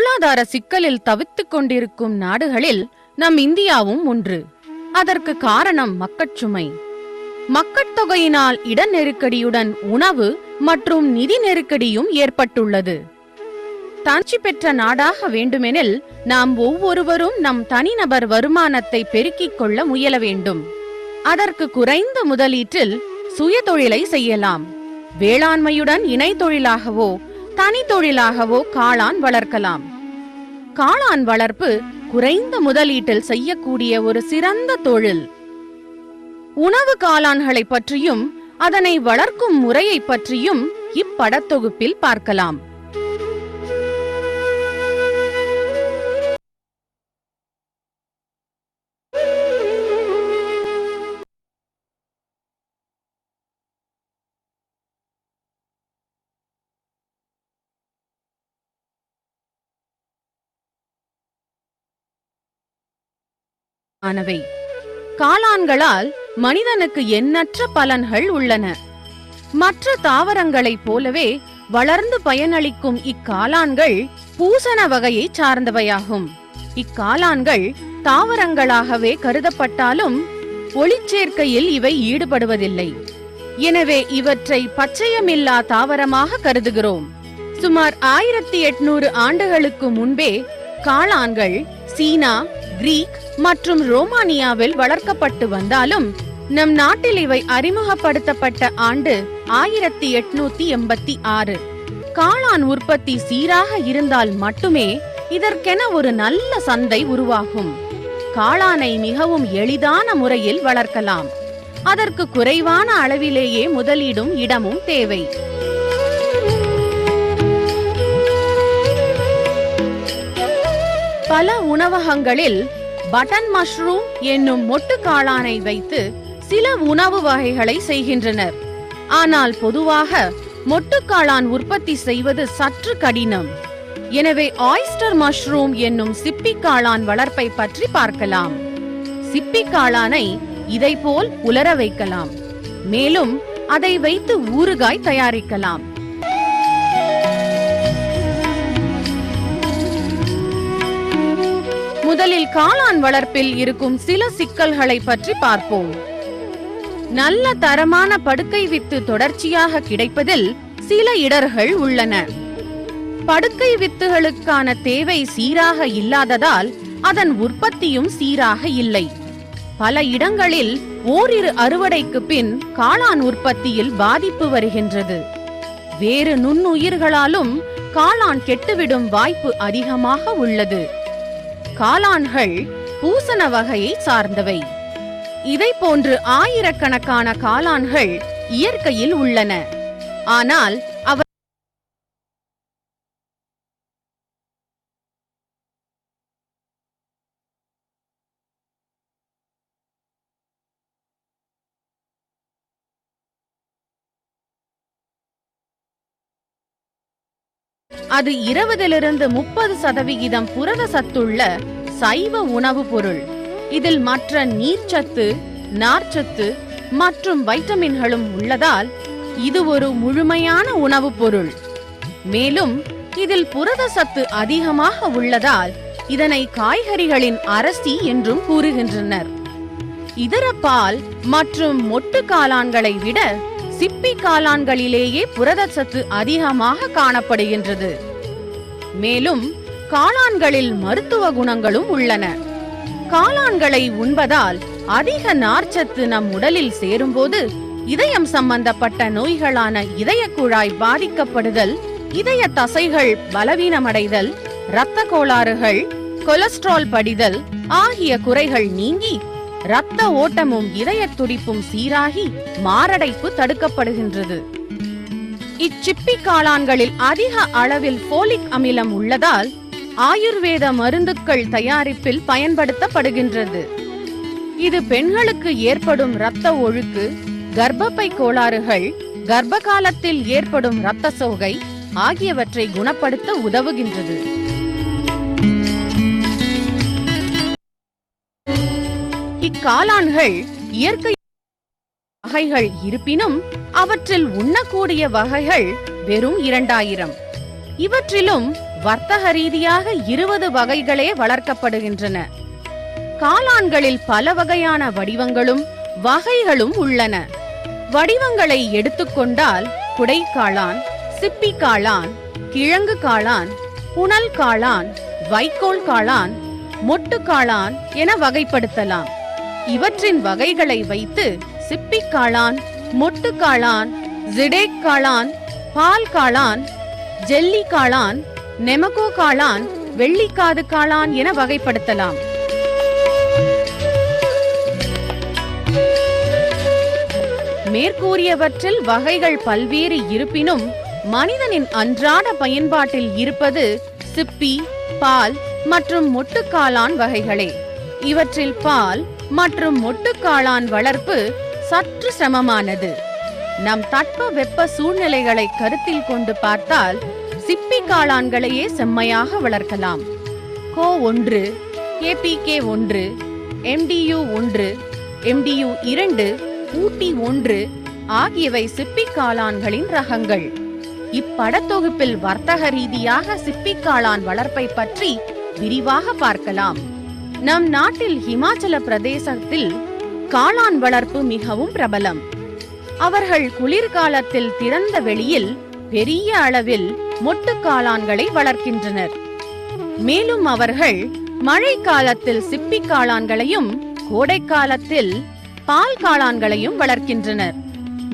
பொருளாதார சிக்கலில் தவித்துக் கொண்டிருக்கும் நாடுகளில் நம் இந்தியாவும் ஒன்று. அதற்கு காரணம் மக்கட்சுமை. மக்கட்தொகையினால் இட நெருக்கடியுடன் உணவு மற்றும் நிதி நெருக்கடியும் ஏற்பட்டுள்ளது. தனிச்சி பெற்ற நாடாக வேண்டுமெனில் நாம் ஒவ்வொருவரும் நம் தனிநபர் வருமானத்தை பெருக்கிக் கொள்ள முயல வேண்டும். அதற்கு குறைந்த முதலீட்டில் சுய தொழிலை செய்யலாம். வேளாண்மையுடன் இணை தொழிலாகவோ தனி தொழிலாகவோ காளான் வளர்க்கலாம். காளான் வளர்ப்பு குறைந்த முதலீட்டில் செய்யக்கூடிய ஒரு சிறந்த தொழில். உணவு காளான்களை பற்றியும் அதனை வளர்க்கும் முறையை பற்றியும் இப்படத்தொகுப்பில் பார்க்கலாம். காளான்களால் மனிதனுக்கு எண்ணற்ற பலன்கள் உள்ளன. மற்ற தாவரங்களைப் போலவே வளர்ந்து பயனளிக்கும் இக்காளான்கள் பூசண வகையை சார்ந்தவையாகும். இக்காளான்கள் தாவரங்களாகவே கருதப்பட்டாலும் ஒளிச்சேர்க்கையில் இவை ஈடுபடுவதில்லை. எனவே இவற்றை பச்சையமில்லா தாவரமாக கருதுகிறோம். சுமார் 1800 ஆண்டுகளுக்கு முன்பே காளான்கள் சீனா, கிரீக் மற்றும் ரோமானியாவில் வளர்க்கப்பட்டு வந்தாலும் நம் நாட்டில் இவை அறிமுகப்படுத்தப்பட்ட ஆண்டு 1886. காளான் உற்பத்தி சீராக இருந்தால் மட்டுமே இதற்கென ஒரு நல்ல சந்தை உருவாகும். காளானை மிகவும் எளிதான முறையில் வளர்க்கலாம். அதற்கு குறைவான அளவிலேயே முதலீடும் இடமும் தேவை. பல உணவகங்களில் பட்டன் மஷ்ரூம் என்னும் மொட்டு காளானை வைத்து சில உணவு வகைகளை செய்கின்றனர். ஆனால் பொதுவாக மொட்டு காளான் உற்பத்தி செய்வது சற்று கடினம். எனவே ஆயிஸ்டர் மஷ்ரூம் என்னும் சிப்பி காளான் வளர்ப்பை பற்றி பார்க்கலாம். சிப்பி காளானை இதைப்போல் உலர வைக்கலாம். மேலும் அதை வைத்து ஊறுகாய் தயாரிக்கலாம். முதலில் காளான் வளர்ப்பில் இருக்கும் சில சிக்கல்களை பற்றி பார்ப்போம். நல்ல தரமான படுக்கை வித்து தொடர்ச்சியாக கிடைப்பதில் சில இடர்கள் உள்ளன. படுக்கை வித்துகளுக்கான தேவை சீராக இல்லாததால் அதன் உற்பத்தியும் சீராக இல்லை. பல இடங்களில் ஓரிரு அறுவடைக்கு பின் காளான் உற்பத்தியில் பாதிப்பு வருகின்றது. வேறு நுண்ணுயிர்களாலும் காளான் கெட்டுவிடும் வாய்ப்பு அதிகமாக உள்ளது. காளான்கள் பூசண வகையை சார்ந்தவை. இதை போன்று ஆயிரக்கணக்கான காளான்கள் இயற்கையில் உள்ளன. ஆனால் அது 20-30% புரத சத்துள்ள சைவ உணவு பொருள். இதில் மற்ற நீர்ச்சத்து, நார்ச்சத்து மற்றும் வைட்டமின்களும் உள்ளதால் இது ஒரு முழுமையான உணவு பொருள். மேலும் இதில் புரத சத்து அதிகமாக உள்ளதால் இதனை காய்கறிகளின் அரசி என்றும் கூறுகின்றனர். இதர பால் மற்றும் மொட்டு காளான்களை விட சிப்பி காளான்களிலேயே புரதச்சத்து அதிகமாக காணப்படுகின்றது. மேலும் காளான்களில் மருத்துவ குணங்களும் உள்ளன. காளான்களை உண்பதால் அதிக நார்ச்சத்து நம் உடலில் சேரும்போது இதயம் சம்பந்தப்பட்ட நோய்களான இதய குழாய் பாதிக்கப்படுதல், இதய தசைகள் பலவீனமடைதல், இரத்த கோளாறுகள், கொலஸ்ட்ரால் படிதல் ஆகிய குறைகள் நீங்கி இரத்த ஓட்டமும் இதய துடிப்பும் சீராகி மாரடைப்பு தடுக்கப்படுகின்றது. இச்சிப்பி காளான்களில் அதிக அளவில் போலிக் அமிலம் உள்ளதால் ஆயுர்வேத மருந்துகள் தயாரிப்பில் பயன்படுத்தப்படுகின்றது. இது பெண்களுக்கு ஏற்படும் இரத்த ஒழுக்கு, கர்ப்பப்பை கோளாறுகள், கர்ப்ப காலத்தில் ஏற்படும் இரத்த சோகை ஆகியவற்றை குணப்படுத்த உதவுகின்றது. இக்காளான்கள் இயற்கை வகைகள் இருப்பினும் அவற்றில் உண்ணக்கூடிய வகைகள் வெறும் 2000. இவற்றிலும் வர்த்தக ரீதியாக 20 வகைகளே வளர்க்கப்படுகின்றன. காளான்களில் பல வகையான வடிவங்களும் வகைகளும் உள்ளன. வடிவங்களை எடுத்துக்கொண்டால் குடை காளான், சிப்பி காளான், கிழங்கு காளான், புனல் காளான், வைக்கோல் காளான், மொட்டு காளான் என வகைப்படுத்தலாம். இவற்றின் வகைகளை வைத்து சிப்பி காளான், மொட்டு காளான், ஜிடேக் காளான், பால் காளான், ஜெல்லி காளான், நெமகோ காளான், வெள்ளிக்காது காளான் என வகைப்படுத்தலாம். மேற்கூறியவற்றில் வகைகள் பல்வேறு இருப்பினும் மனிதனின் அன்றாட பயன்பாட்டில் இருப்பது சிப்பி, பால் மற்றும் மொட்டுக்காளான் வகைகளே. இவற்றில் பால் மற்றும் மொட்டுக்காளான் வளர்ப்பு சற்று சிரமமானது. நம் தட்ப வெப்ப சூழ்நிலைகளை கருத்தில் கொண்டு பார்த்தால் சிப்பி காளான்களையே செம்மையாக வளர்க்கலாம். கோ 1, KPK 1, MDU 1, MDU 2, ஊட்டி 1 ஆகியவை சிப்பி காளான்களின் ரகங்கள். இப்படத்தொகுப்பில் வர்த்தக ரீதியாக சிப்பி காளான் வளர்ப்பை பற்றி விரிவாக பார்க்கலாம். நம் நாட்டில் ஹிமாச்சல பிரதேசத்தில் காளான் வளர்ப்பு மிகவும் பிரபலம். அவர்கள் குளிர்காலத்தில் திறந்த வெளியில் பெரிய அளவில் மொட்டு காளான்களை வளர்க்கின்றனர். மேலும் அவர்கள் மழை காலத்தில் சிப்பி காளான்களையும் கோடை காலத்தில் பால் காளான்களையும் வளர்க்கின்றனர்.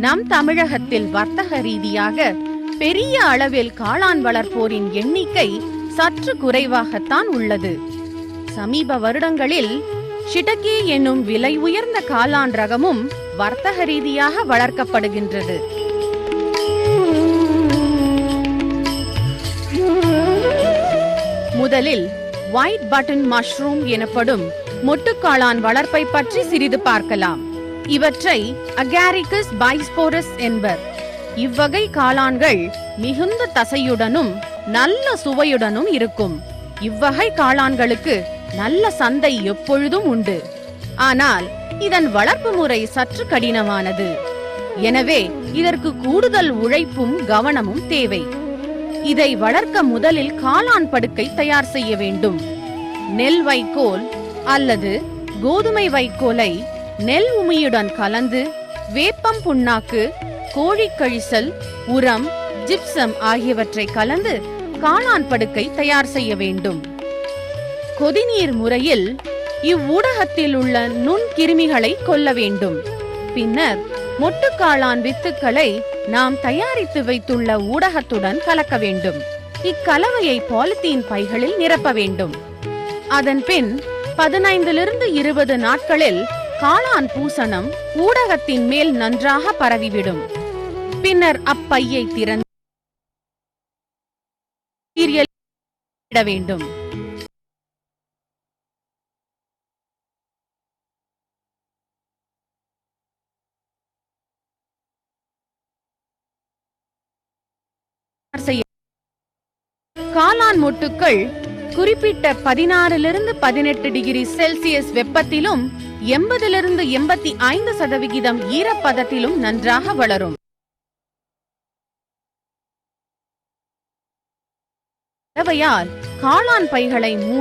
நம் தமிழகத்தில் வர்த்தக ரீதியாக பெரிய அளவில் காளான் வளர்ப்போரின் எண்ணிக்கை சற்று குறைவாகத்தான் உள்ளது. சமீப வருடங்களில் ஷிடகி என்னும் விலை உயர்ந்த காளான் ரகமும் வர்த்தக ரீதியாக வளர்க்கப்படுகின்றது. முதலில் ஒயிட் பட்டன் மஷ்ரூம் எனப்படும் மொட்டுக்காளான் வளர்ப்பை பற்றி சிறிது பார்க்கலாம். இவற்றை அகாரிகஸ் பைஸ்போரஸ் என்பர். இவ்வகை காளான்கள் மிகுந்த தசையுடனும் நல்ல சுவையுடனும் இருக்கும். இவ்வகை காளான்களுக்கு நல்ல சந்தை எப்பொழுதும் உண்டு. ஆனால் இதன் வளர்ப்பு முறை சற்று கடினமானது. எனவே இதற்கு கூடுதல் உழைப்பும் கவனமும் தேவை. இதை வளர்க்க முதலில் காளான் படுக்கை தயார் செய்ய வேண்டும். நெல் வைக்கோல் அல்லது கோதுமை வைக்கோலை நெல் உமியுடன் கலந்து வேப்பம் புண்ணாக்கு, கோழி கழிசல், உரம், ஜிப்சம் ஆகியவற்றை கலந்து காளான் படுக்கை தயார் செய்ய வேண்டும். கொதிநீர் முறையில் இவ்வூடகத்தில் உள்ள நுண்கிருமிகளை கொல்ல வேண்டும். பின்னர் மொட்டுக்காளான் வித்துக்களை நாம் தயாரித்து வைத்துள்ள ஊடகத்துடன் கலக்க வேண்டும். இக்கலவையை பாலித்தீன் பைகளில் நிரப்ப வேண்டும். அதன் பின் 15-20 நாட்களில் காளான் பூசணம் ஊடகத்தின் மேல் நன்றாக பரவிவிடும். பின்னர் அப்பையை திறந்து வேண்டும். காளான் மொட்டுக்கள் குறிப்பிட்ட 16-18 டிகிரி செல்சியஸ் வெப்பத்திலும் 80-85% ஈரப்பதத்திலும் நன்றாக வளரும். கலவையால் காளான் பைகளை மூடி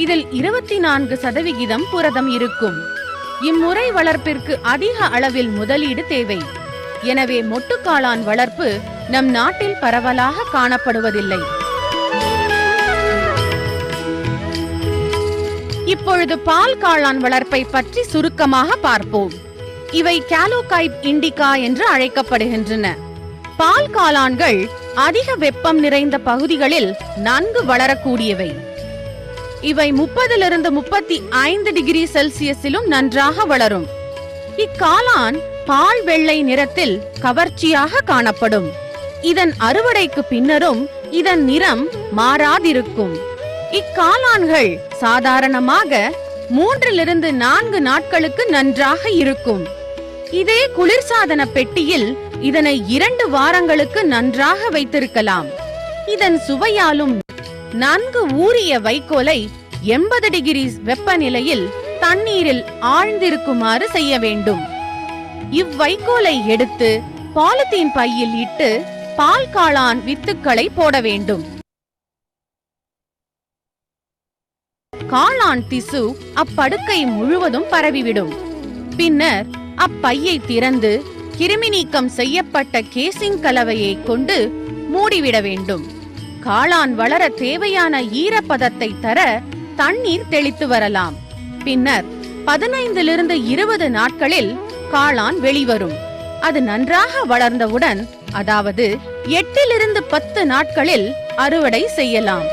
இதில் 24% புரதம் இருக்கும். இம்முறை வளர்ப்பிற்கு அதிக அளவில் முதலீடு தேவை. எனவே மொட்டுக்காளான் வளர்ப்பு நம் நாட்டில் பரவலாக காணப்படுவதில்லை. இப்பொழுது பால் காளான் வளர்ப்பை பற்றி சுருக்கமாக பார்ப்போம். இவை காலோகைப் இண்டிகா என்று அழைக்கப்படுகின்றன. பால் காளான்கள் அதிக வெப்பம் நிறைந்த பகுதிகளில் நன்கு வளரக்கூடியவை. இவை 30-35 டிகிரி செல்சியஸிலும் நன்றாக வளரும். இக்காளான் பால் வெள்ளை நிறத்தில் கவர்ச்சியாக காணப்படும். இதன் அறுவடைக்கு பின்னரும் இதன் நிறம் மாறாதிருக்கும். இக்காளான்கள் சாதாரணமாக 3-4 நாட்களுக்கு நன்றாக இருக்கும். இதே குளிர்சாதன பெட்டியில் இதனை 2 வாரங்களுக்கு நன்றாக வைத்திருக்கலாம். இதன் சுவையாலும் நன்கு ஊறிய வைக்கோலை 80 டிகிரி வெப்பநிலையில் தண்ணீரில் ஆழ்ந்திருக்குமாறு செய்ய வேண்டும். இவ்வைக்கோலை எடுத்து பாலித்தீன் பையில் இட்டு பால் காளான் வித்துக்களை போட வேண்டும். காளான் திசு அப்படுக்கை முழுவதும் பரவிவிடும். பின்னர் அப்பையை திறந்து கிருமி நீக்கம் செய்யப்பட்ட கேசிங் கலவையை கொண்டு மூடிவிட வேண்டும். காளான் வளர தேவையான ஈரப்பதத்தை தர தண்ணீர் தெளித்து வரலாம். பின்னர் 15-20 நாட்களில் காளான் வெளிவரும். அது நன்றாக வளர்ந்தவுடன், அதாவது 8-10 நாட்களில் அறுவடை செய்யலாம்.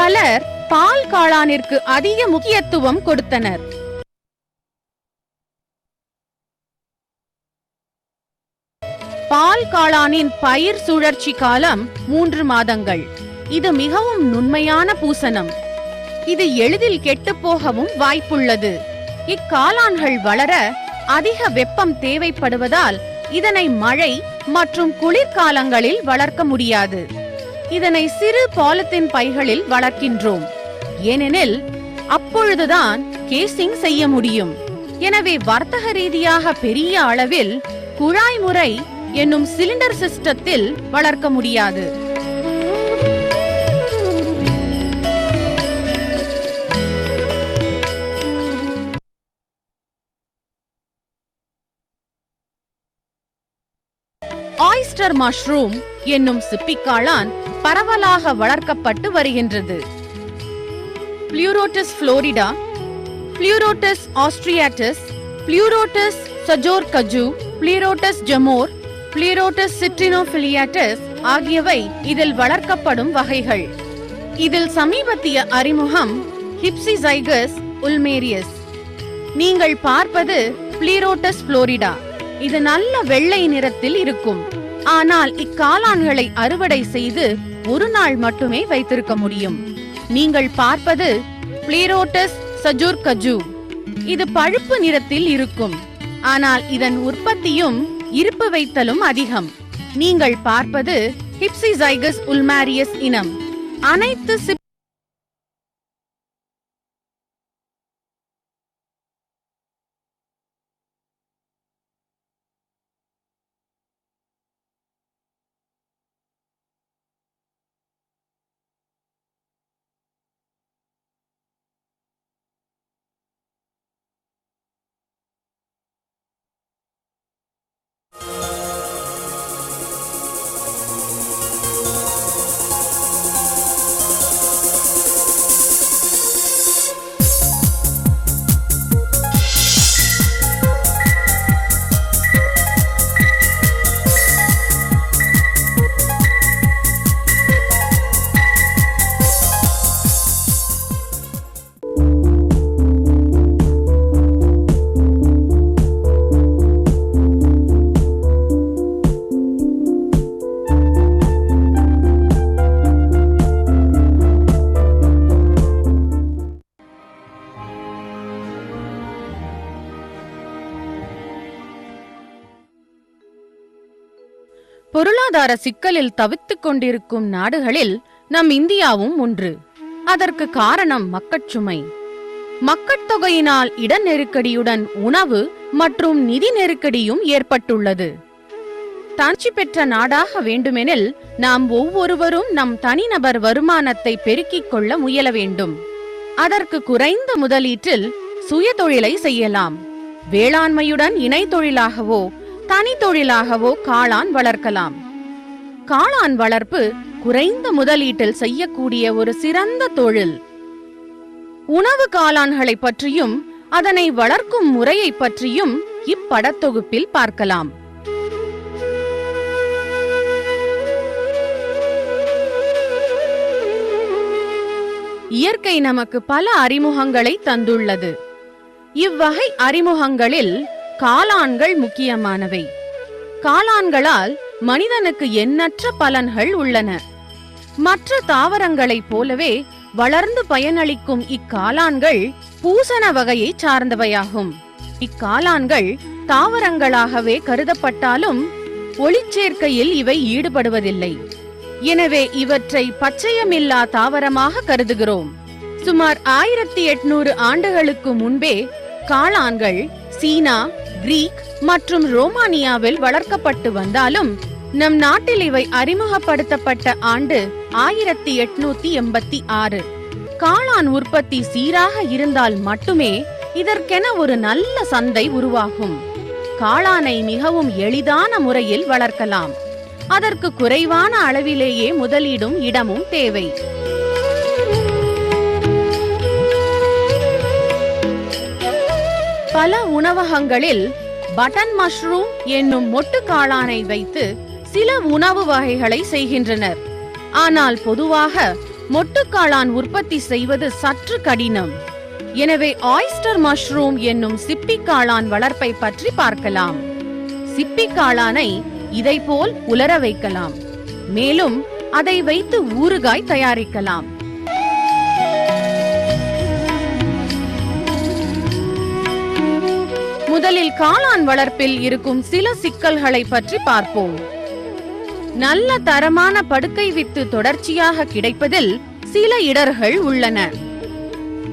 பலர் பால் காளானிற்கு அதிக முக்கியத்துவம் கொடுத்தனர். பால் காளானின் பயிர் சுழற்சி காலம் 3 மாதங்கள். இது மிகவும் நுண்மையான பூசணம். இது எளிதில் கெட்டுப்போகவும் வாய்ப்புள்ளது. இக்காளான்கள் வளர அதிக வெப்பம் தேவைப்படுவதால் இதனை மழை மற்றும் குளிர்காலங்களில் வளர்க்க முடியாது. இதனை சிறு பாலித்தீன் பைகளில் வளர்க்கின்றோம். ஏனெனில் அப்பொழுதுதான் கேசிங் செய்ய முடியும். எனவே வர்த்தக ரீதியாக பெரிய அளவில் குழாய் முறை என்னும் சிலிண்டர் சிஸ்டத்தில் வளர்க்க முடியாது. ஆயிஸ்டர் மஷ்ரூம் என்னும் சிப்பிக்காளான் பரவலாக வளர்க்கப்பட்டு வருகின்றது. பிளூரோட்டஸ் புளோரிடா, பிளூரோட்டஸ் ஆஸ்ட்ரியாட்டஸ், பிளூரோட்டஸ் சஜோர்கஜு, பிளூரோட்டஸ் ஜமோர், பிளூரோட்டஸ் சிட்ரினோபிலியாட்டஸ் ஆகியவை இதில் வளர்க்கப்படும் வகைகள். இதில் சமீபத்திய அறிமுகம் ஹிப்சிசைகஸ் உல்மேரியஸ். நீங்கள் பார்ப்பது பிளூரோட்டஸ் புளோரிடா. இது நல்ல வெள்ளை நிறத்தில் இருக்கும். ஆனால் இக்காளான்களை அறுவடை செய்து ஒரு நாள் மட்டுமே வைத்திருக்க முடியும். நீங்கள் பார்ப்பது பிளூரோட்டஸ் சஜோர்கஜு. இது பழுப்பு நிறத்தில் இருக்கும். ஆனால் இதன் உற்பத்தியும் இருப்பு வைத்தலும் அதிகம். நீங்கள் பார்ப்பது ஹிப்சிசைகஸ் உல்மேரியஸ் இனம். அனைத்து பொருளாதார சிக்கலில் தவித்துக் கொண்டிருக்கும் நாடுகளில் நம் இந்தியாவும் ஒன்று. அதற்கு காரணம் மக்கட்சுமை. மக்கட்தொகையினால் இட நெருக்கடியுடன் உணவு மற்றும் நிதி நெருக்கடியும் ஏற்பட்டுள்ளது. தாட்சி பெற்ற நாடாக வேண்டுமெனில் நாம் ஒவ்வொருவரும் நம் தனிநபர் வருமானத்தை பெருக்கிக் கொள்ள முயல வேண்டும். அதற்கு குறைந்த முதலீட்டில் சுய தொழிலை செய்யலாம். வேளாண்மையுடன் இணை தொழிலாகவோ தனி தொழிலாகவோ காளான் வளர்க்கலாம். காளான் வளர்ப்பு குறைந்த முதலீட்டில் செய்யக்கூடிய ஒரு சிறந்த தொழில். உணவு காளான்களை பற்றியும் அதனை வளர்க்கும் முறையை பற்றியும் இப்படத்தொகுப்பில் பார்க்கலாம். இயற்கை நமக்கு பல அறிமுகங்களை தந்துள்ளது. இவ்வகை அறிமுகங்களில் காளான்கள் முக்கியமானவை. காளான்களால் மனிதனுக்கு எண்ணற்ற பலன்கள் உள்ளன. மற்ற தாவரங்களைப் போலவே வளர்ந்து பயனளிக்கும் இக்காளான்கள் பூசண வகையை சார்ந்தவையாகும். இக்காளான்கள் தாவரங்களாகவே கருதப்பட்டாலும் ஒளிச்சேர்க்கையில் இவை ஈடுபடுவதில்லை. எனவே இவற்றை பச்சையமில்லா தாவரமாக கருதுகிறோம். சுமார் 1800 ஆண்டுகளுக்கு முன்பே காளான்கள் சீனா, கிரீக் மற்றும் ரோமானியாவில் வளர்க்கப்பட்டு வந்தாலும் நம் நாட்டில் இவை அறிமுகப்படுத்தப்பட்ட ஆண்டு 1886. காளான் உற்பத்தி சீராக இருந்தால் மட்டுமே இதற்கென ஒரு நல்ல சந்தை உருவாகும். காளானை மிகவும் எளிதான முறையில் வளர்க்கலாம். அதற்கு குறைவான அளவிலேயே முதலீடும் இடமும் தேவை. பல உணவகங்களில் பட்டன் மஷ்ரூம் என்னும் மொட்டு காளானை வைத்து சில உணவு வகைகளை செய்கின்றனர். ஆனால் பொதுவாக மொட்டுக்காளான் உற்பத்தி செய்வது சற்று கடினம். எனவே ஆயிஸ்டர் மஷ்ரூம் என்னும் சிப்பிக்காளான் வளர்ப்பை பற்றி பார்க்கலாம். சிப்பிக்காளானை இதைப்போல் உலர வைக்கலாம். மேலும் அதை வைத்து ஊறுகாய் தயாரிக்கலாம். முதலில் காளான் வளர்ப்பில் இருக்கும் சில சிக்கல்களை பற்றி பார்ப்போம். நல்ல தரமான படுக்கை வித்து தொடர்ச்சியாக கிடைப்பதில் சில இடர்கள் உள்ளன.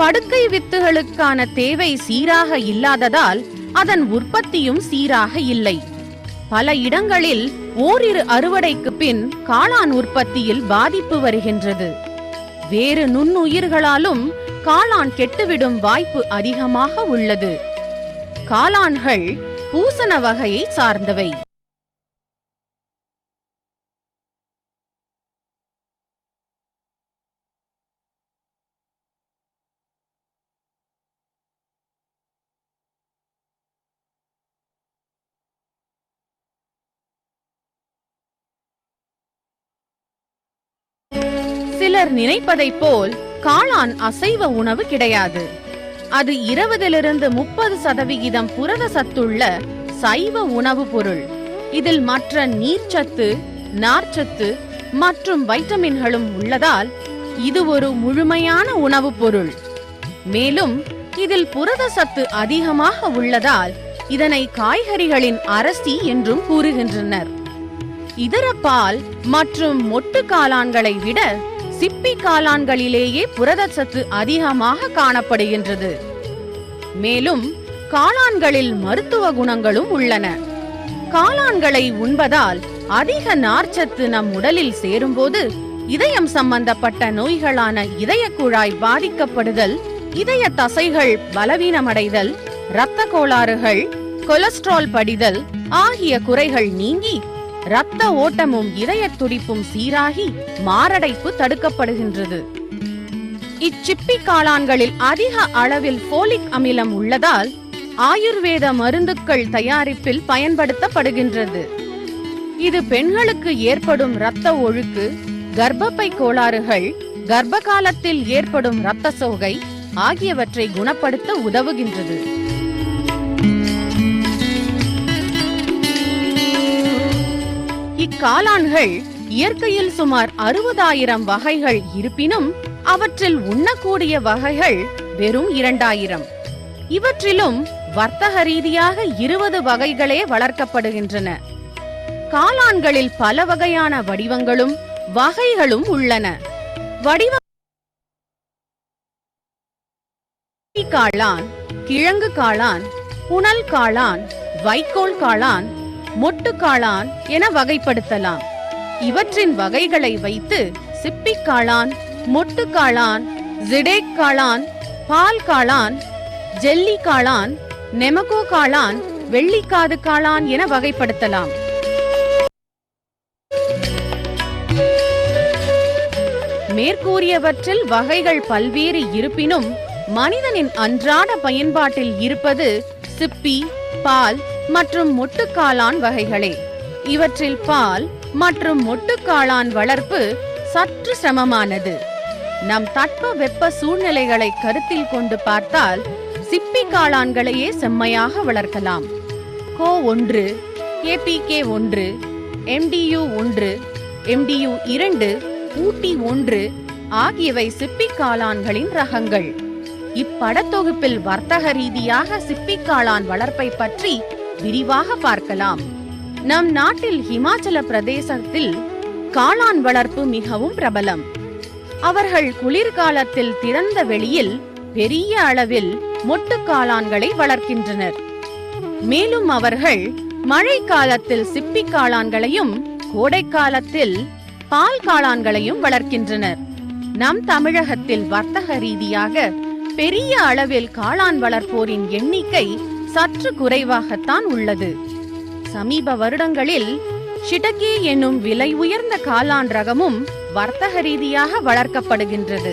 படுக்கை வித்துகளுக்கான தேவை சீராக இல்லாததால் அதன் உற்பத்தியும் சீராக இல்லை. பல இடங்களில் ஓரிரு அறுவடைக்கு பின் காளான் உற்பத்தியில் பாதிப்பு வருகின்றது. வேறு நுண்ணுயிர்களாலும் காளான் கெட்டுவிடும் வாய்ப்பு அதிகமாக உள்ளது. காளான்கள் பூசண வகையை சார்ந்தவை. சிலர் நினைப்பதைப் போல் காளான் அசைவ உணவு கிடையாது. அது 20-30% புரத சத்துள்ள சைவ உணவு பொருள். இதில் மற்ற நீர்ச்சத்து, நார்ச்சத்து மற்றும் வைட்டமின்களும் உள்ளதால் இது ஒரு முழுமையான உணவுப் பொருள். மேலும் இதில் புரத சத்து அதிகமாக உள்ளதால் இதனை காய்கறிகளின் அரசி என்றும் கூறுகின்றனர். இதர பால் மற்றும் மொட்டு காளான்களை விட சிப்பி காளான்களிலேயே புரதச்சத்து அதிகமாக காணப்படுகின்றது. மேலும் காளான்களில் மருத்துவ குணங்களும் உள்ளன. காளான்களை உண்பதால் அதிக நார்ச்சத்து நம் உடலில் சேரும்போது இதயம் சம்பந்தப்பட்ட நோய்களான இதய குழாய் பாதிக்கப்படுதல், இதய தசைகள் பலவீனமடைதல், இரத்த கோளாறுகள், கொலஸ்ட்ரால் படிதல் ஆகிய குறைகள் நீங்கி இரத்த ஓட்டமும் இதய துடிப்பும் சீராகி மாரடைப்பு தடுக்கப்படுகின்றது. இச்சிப்பி காளான்களில் அதிக அளவில் போலிக் அமிலம் உள்ளதால் ஆயுர்வேத மருந்துகள் தயாரிப்பில் பயன்படுத்தப்படுகின்றது. இது பெண்களுக்கு ஏற்படும் இரத்த ஒழுக்கு, கர்ப்பப்பை கோளாறுகள், கர்ப்ப காலத்தில் ஏற்படும் இரத்த சோகை ஆகியவற்றை குணப்படுத்த உதவுகின்றது. இக்காளான்கள் இயற்கையில் சுமார் 60,000 வகைகள் இருப்பினும் அவற்றில் உண்ணக்கூடிய வகைகள் வெறும் 2,000. இவற்றிலும் வர்த்தக ரீதியாக 20 வகைகளே வளர்க்கப்படுகின்றன. காளான்களில் பல வகையான வடிவங்களும் வகைகளும் உள்ளன. காளான், கிழங்கு காளான், புனல் காளான், வைக்கோல் காளான், மொட்டு காளான் என வகைப்படுத்தலாம். இவற்றின் வகைகளை வைத்து சிப்பி காளான், மொட்டு காளான், ஜிடேக் காளான், பால் காளான், ஜெல்லி காளான், நெமகோ காளான், வெள்ளிக்காது காளான் என வகைப்படுத்தலாம். மேற்கூறியவற்றில் வகைகள் பல்வேறு இருப்பினும் மனிதனின் அன்றாட பயன்பாட்டில் இருப்பது சிப்பி, பால் மற்றும் மொட்டுக்காளான் வகைகளே. இவற்றில் பால் மற்றும் மொட்டுக்காளான் வளர்ப்பு சற்று சிரமமானது. நம் தட்ப வெப்ப சூழ்நிலைகளை கருத்தில் கொண்டு பார்த்தால் சிப்பி காளான்களையே செம்மையாக வளர்க்கலாம். கோ1, APK1, MDU1, MDU2, ஊட்டி1 ஆகியவை சிப்பி காளான்களின் ரகங்கள். இப்படத்தொகுப்பில் வர்த்தக ரீதியாக சிப்பி காளான் வளர்ப்பை பற்றி விரிவாக பார்க்கலாம். நம் நாட்டில் ஹிமாச்சல பிரதேசத்தில் காளான் வளர்ப்பு மிகவும் பிரபலம். அவர்கள் குளிர்காலத்தில் திறந்த வெளியில் பெரிய அளவில் மொட்டு காளான்களை வளர்க்கின்றனர். மேலும் அவர்கள் மழை காலத்தில் சிப்பி காளான்களையும் கோடை காலத்தில் பால் காளான்களையும் வளர்க்கின்றனர். நம் தமிழகத்தில் வர்த்தக ரீதியாக பெரிய அளவில் காளான் வளர்ப்போரின் எண்ணிக்கை சற்று குறைவாகத்தான் உள்ளது. சமீப வருடங்களில் ஷிடகே என்னும் விலை உயர்ந்த காளான் ரகமும் வர்த்தக ரீதியாக வளர்க்கப்படுகின்றது.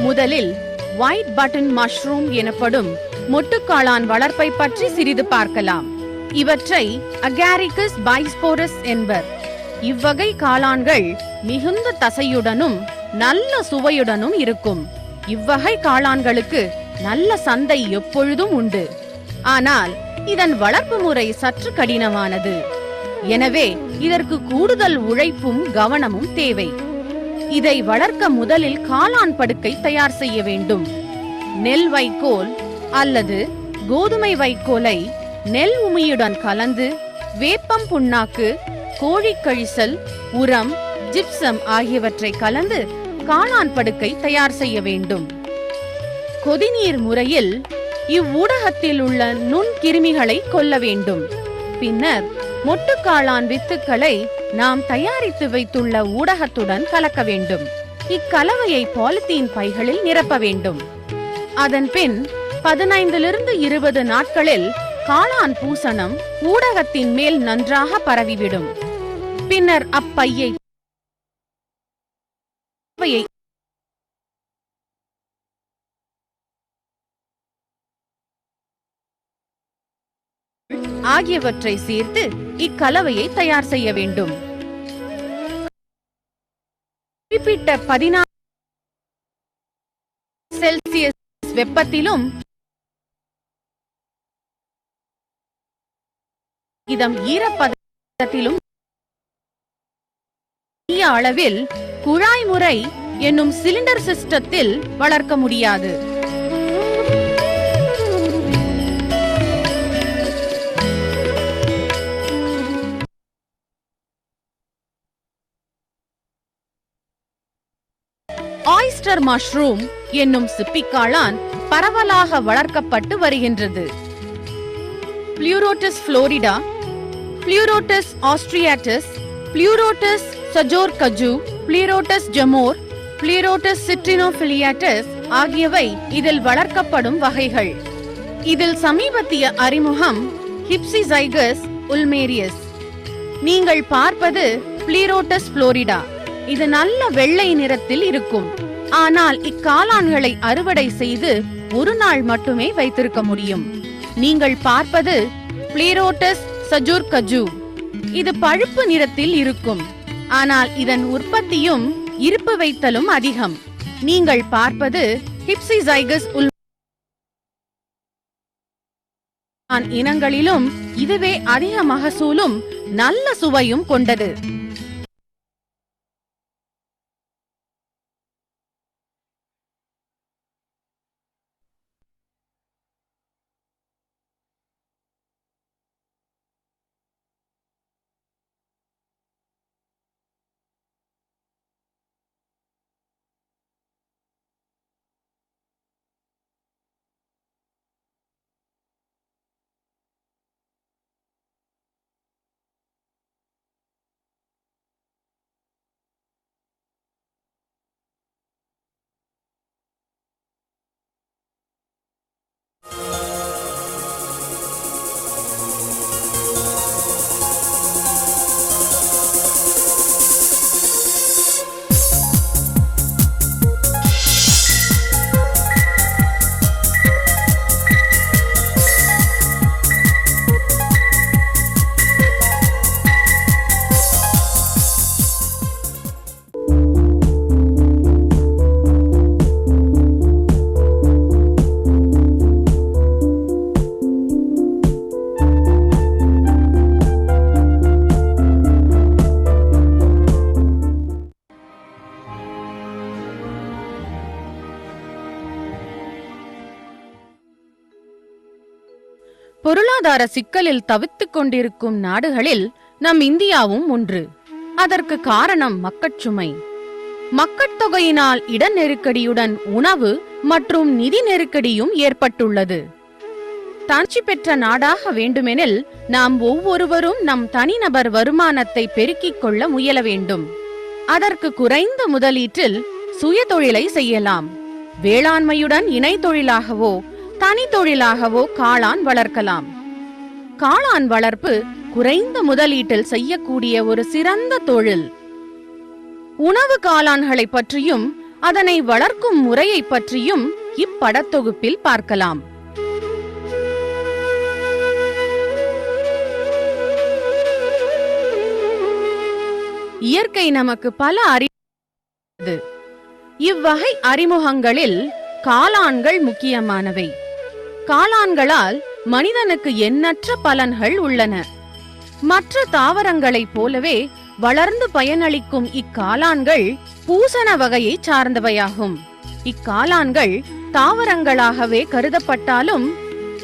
முதலில் ஒயிட் பட்டன் மஷ்ரூம் எனப்படும் மொட்டுக்காளான் வளர்ப்பை பற்றி சிறிது பார்க்கலாம். இவற்றை அகாரிகஸ் பைஸ்போரஸ் என்பர். இவ்வகை காளான்கள் மிகுந்த தசையுடனும் நல்ல சுவையுடனும் இருக்கும். இவ்வகை காளான்களுக்கு நல்ல சந்தை எப்பொழுதும் உண்டு. ஆனால் இதன் வளர்ப்பு முறை சற்று கடினமானது. எனவே இதற்கு கூடுதல் உழைப்பும் கவனமும் தேவை. இதை வளர்க்க முதலில் காளான் படுக்கை தயார் செய்ய வேண்டும். நெல் வைக்கோல் அல்லது கோதுமை வைக்கோலை நெல் உமியுடன் கலந்து வேப்பம் புண்ணாக்கு, கோழி கழிசல், உரம், ஜிப்சம் ஆகியவற்றை கலந்து காளான் படுக்கை தயார் செய்ய வேண்டும். கொதிநீர் முறையில் இவ்வூடகத்தில் உள்ள நுண்கிருமிகளை கொல்ல வேண்டும். பின்னர் மொட்டுக்காளான் வித்துக்களை நாம் தயாரித்து வைத்துள்ள ஊடகத்துடன் கலக்க வேண்டும். இக்கலவையை பாலித்தீன் பைகளில் நிரப்ப வேண்டும். அதன் பின் 15-20 நாட்களில் காளான் பூசணம் ஊடகத்தின் மேல் நன்றாக பரவிவிடும். பின்னர் அப்பையை ஆகியவற்றை சேர்த்து இக்கலவையை தயார் செய்ய வேண்டும். குறிப்பிட்ட 14 செல்சியஸ் வெப்பத்திலும் இதம் ஈரப்பதத்திலும் அளவில் குழாய் முறை என்னும் சிலிண்டர் சிஸ்டத்தில் வளர்க்க முடியாது. ஆயிஸ்டர் மஷ்ரூம் என்னும் சிப்பிக்காளான் பரவலாக வளர்க்கப்பட்டு வருகின்றது. பிளூரோட்டஸ் புளோரிடா, பிளூரோட்டஸ் ஆஸ்ட்ரியாட்டஸ், பிளூரோட்டஸ் சஜோர்கஜு, பிளூரோட்டஸ் ஜமோர், பிளூரோட்டஸ் சிட்ரினோபிலியாட்டஸ் ஆகியவை இதில் வளர்க்கப்படும் வகைகள். இதில் சமீபத்திய அறிமுகம் ஹிப்சிசைகஸ் உல்மேரியஸ். நீங்கள் பார்ப்பது பிளூரோட்டஸ் புளோரிடா. இது நல்ல வெள்ளை நிறத்தில் இருக்கும். ஆனால் இக்காளான்களை அறுவடை செய்து ஒரு நாள் மட்டுமே வைத்திருக்க முடியும். நீங்கள் பார்ப்பது பிளூரோட்டஸ் சஜோர்கஜு. இது பழுப்பு நிறத்தில் இருக்கும். ஆனால் இதன் உற்பத்தியும் இருப்பு வைத்தலும் அதிகம். நீங்கள் பார்ப்பது ஹிப்சிசைகஸ் இனங்களிலும் இதுவே அதிக மகசூலும் நல்ல சுவையும் கொண்டது. பொருளாதார சிக்கலில் தவித்துக் கொண்டிருக்கும் நாடுகளில் நம் இந்தியாவும் ஒன்று. அதற்கு காரணம் மக்கட்சுமை. மக்கட்தொகையினால் இட நெருக்கடியுடன் உணவு மற்றும் நிதி நெருக்கடியும் ஏற்பட்டுள்ளது. தாட்சி பெற்ற நாடாக வேண்டுமெனில் நாம் ஒவ்வொருவரும் நம் தனிநபர் வருமானத்தை பெருக்கிக் கொள்ள முயல வேண்டும். அதற்கு குறைந்த முதலீட்டில் சுய தொழிலை செய்யலாம். வேளாண்மையுடன் இணை தொழிலாகவோ தனி தொழிலாகவோ காளான் வளர்க்கலாம். காளான் வளர்ப்பு குறைந்த முதலீட்டில் செய்யக்கூடிய ஒரு சிறந்த தொழில். உணவு காளான்களை பற்றியும் அதனை வளர்க்கும் முறையை பற்றியும் இப்படத்தொகுப்பில் பார்க்கலாம். இயற்கை நமக்கு பல அறிவு. இவ்வகை அறிமுகங்களில் காளான்கள் முக்கியமானவை. காளான்களால் மனிதனுக்கு எண்ணற்ற பலன்கள் உள்ளன. மற்ற தாவரங்களைப் போலவே வளர்ந்து பயனளிக்கும் இக்காளான்கள் பூசண வகையை சார்ந்தவையாகும். இக்காளான்கள் தாவரங்களாகவே கருதப்பட்டாலும்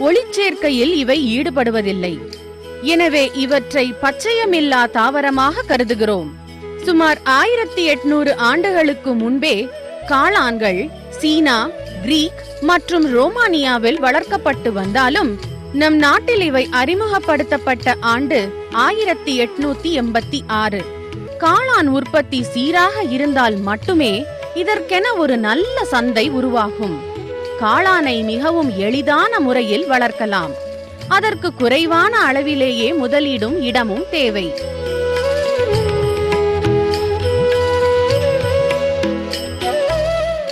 ஒளிச்சேர்க்கையில் இவை ஈடுபடுவதில்லை. எனவே இவற்றை பச்சையமில்லா தாவரமாக கருதுகிறோம். சுமார் 1800 ஆண்டுகளுக்கு முன்பே காளான்கள் சீனா, கிரீக் மற்றும் ரோமானியாவில் வளர்க்கப்பட்டு வந்தாலும் நம் நாட்டில் இவை அறிமுகப்படுத்தப்பட்ட ஆண்டு 1886. காளான் உற்பத்தி சீராக இருந்தால் மட்டுமே இதற்கென ஒரு நல்ல சந்தை உருவாகும். காளானை மிகவும் எளிதான முறையில் வளர்க்கலாம். அதற்கு குறைவான அளவிலேயே முதலீடும் இடமும் தேவை.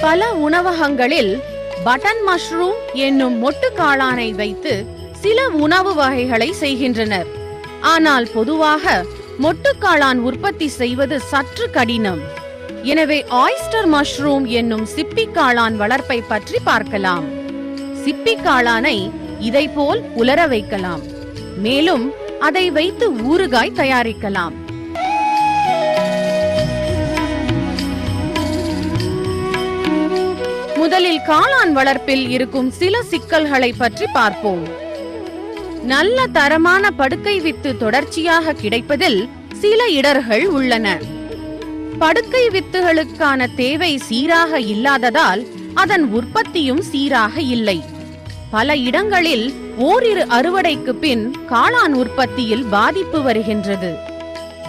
பல உணவகங்களில் பட்டன் மஷ்ரூம் என்னும் மொட்டு காளானை வைத்து சில உணவு வகைகளை செய்கின்றனர். ஆனால் பொதுவாக மொட்டு காளான் உற்பத்தி செய்வது சற்று கடினம். எனவே ஆயிஸ்டர் மஷ்ரூம் என்னும் சிப்பி காளான் வளர்ப்பை பற்றி பார்க்கலாம். சிப்பி காளானை இதைப்போல் உலர வைக்கலாம். மேலும் அதை வைத்து ஊறுகாய் தயாரிக்கலாம். முதலில் காளான் வளர்ப்பில் இருக்கும் சில சிக்கல்களை பற்றி பார்ப்போம். நல்ல தரமான படுக்கை வித்து தொடர்ச்சியாக கிடைப்பதில் சில இடர்கள் உள்ளன. படுக்கை வித்துகளுக்கான தேவை சீராக இல்லாததால் அதன் உற்பத்தியும் சீராக இல்லை. பல இடங்களில் ஓரிரு அறுவடைக்கு பின் காளான் உற்பத்தியில் பாதிப்பு வருகின்றது.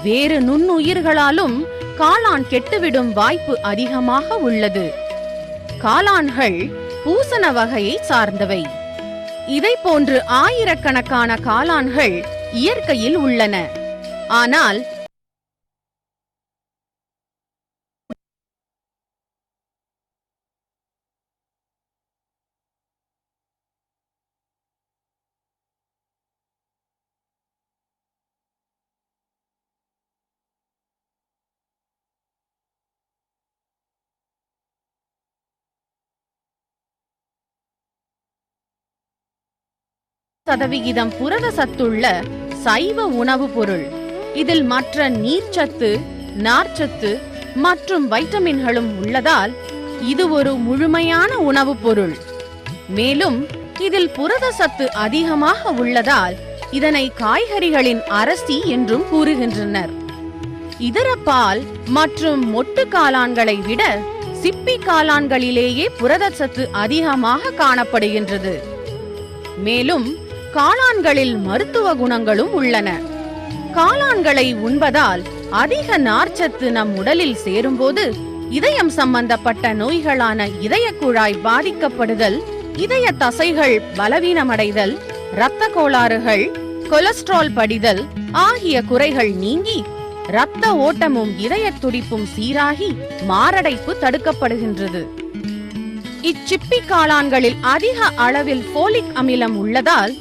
வேறு நுண்ணுயிர்களாலும் காளான் கெட்டுவிடும் வாய்ப்பு அதிகமாக உள்ளது. காளான்கள் பூசண வகையை சார்ந்தவை. இதை போன்று ஆயிரக்கணக்கான காளான்கள் இயற்கையில் உள்ளன. ஆனால் % புரத சத்துள்ள சைவ உணவு பொருள். இதில் மற்ற நீர்ச்சத்து, நார்ச்சத்து மற்றும் வைட்டமின்களும் உள்ளதால் இது ஒரு முழுமையான உணவு பொருள். மேலும் இதில் புரத சத்து அதிகமாக உள்ளதால் இதனை காய்கறிகளின் அரசி என்றும் கூறுகின்றனர். இதர பால் மற்றும் மொட்டு காளான்களை விட சிப்பி காளான்களிலேயே புரத சத்து அதிகமாக காணப்படுகின்றது. மேலும் காளான்களில் மருத்துவ குணங்களும் உள்ளன. காளான்களை உண்பதால் அதிக நார்ச்சத்து நம் உடலில் சேரும்போது இதயம் சம்பந்தப்பட்ட நோய்களான இதய குழாய் பாதிக்கப்படுதல், இதய தசைகள் பலவீனமடைதல், இரத்த கோளாறுகள், கொலஸ்ட்ரால் படிதல் ஆகிய குறைகள் நீங்கி இரத்த ஓட்டமும் இதய துடிப்பும் சீராகி மாரடைப்பு தடுக்கப்படுகின்றது. இச்சிப்பி காளான்களில் அதிக அளவில் போலிக் அமிலம் உள்ளதால்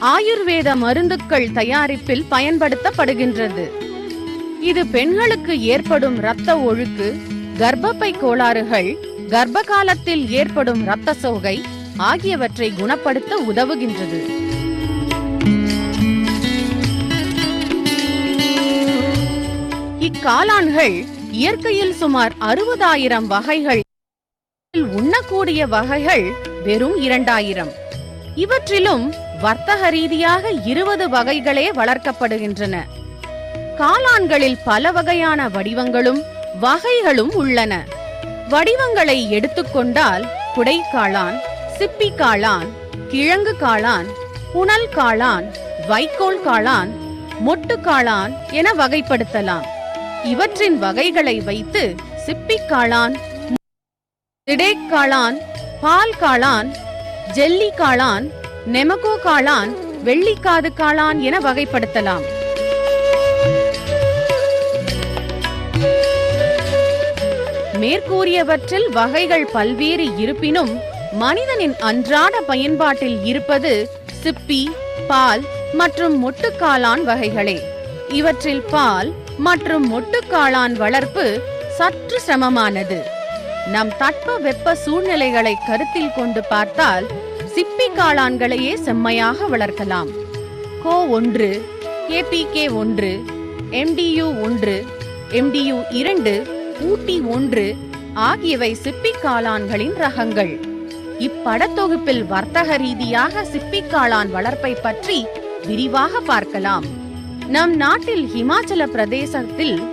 ஆயுர்வேத மருந்துகள் தயாரிப்பில் பயன்படுத்தப்படுகின்றது. இது பெண்களுக்கு ஏற்படும் இரத்த ஒழுக்கு, கர்ப்பப்பை கோளாறுகள், கர்ப்ப காலத்தில் ஏற்படும் இரத்த சோகை ஆகியவற்றை குணப்படுத்த உதவுகின்றது. இக்காளான்கள் இயற்கையில் சுமார் 60,000 வகைகள், உண்ணக்கூடிய வகைகள் வெறும் 2000. இவற்றிலும் வர்த்தக ரீதியாக 20 வகைகளே வளர்க்கப்படுகின்றன. காளான்களில் பல வகையான வடிவங்களும் வகைகளும் உள்ளன. வடிவங்களை எடுத்துக்கொண்டால் குடை காளான், சிப்பி காளான், கிழங்கு காளான், புனல் காளான், வைக்கோல் காளான், மொட்டு காளான் என வகைப்படுத்தலாம். இவற்றின் வகைகளை வைத்து சிப்பி காளான், திடேக் காளான், பால் காளான், ஜெல்லி காளான், நெமகோ காளான், வெள்ளிக்காது காளான் என வகைப்படுத்தலாம். மேற்கூறியவற்றில் வகைகள் பல்வேறு இருப்பினும் மனிதனின் அன்றாட பயன்பாட்டில் இருப்பது சிப்பி, பால் மற்றும் மொட்டு காளான் வகைகளே. இவற்றில் பால் மற்றும் மொட்டுக்காளான் வளர்ப்பு சற்று சிரமமானது. நம் தட்ப வெப்ப சூழ்நிலைகளை கருத்தில் கொண்டு பார்த்தால் சிப்பி காளான்களையே செம்மையாக வளர்க்கலாம். கோ 1, KPK 1, MDU 1, MDU 2, ஊட்டி 1 ஆகியவை சிப்பி காளான்களின் ரகங்கள். இப்படத்தொகுப்பில் வர்த்தக ரீதியாக சிப்பி காளான் வளர்ப்பை பற்றி விரிவாக பார்க்கலாம். நம் நாட்டில் ஹிமாச்சல பிரதேசத்தில்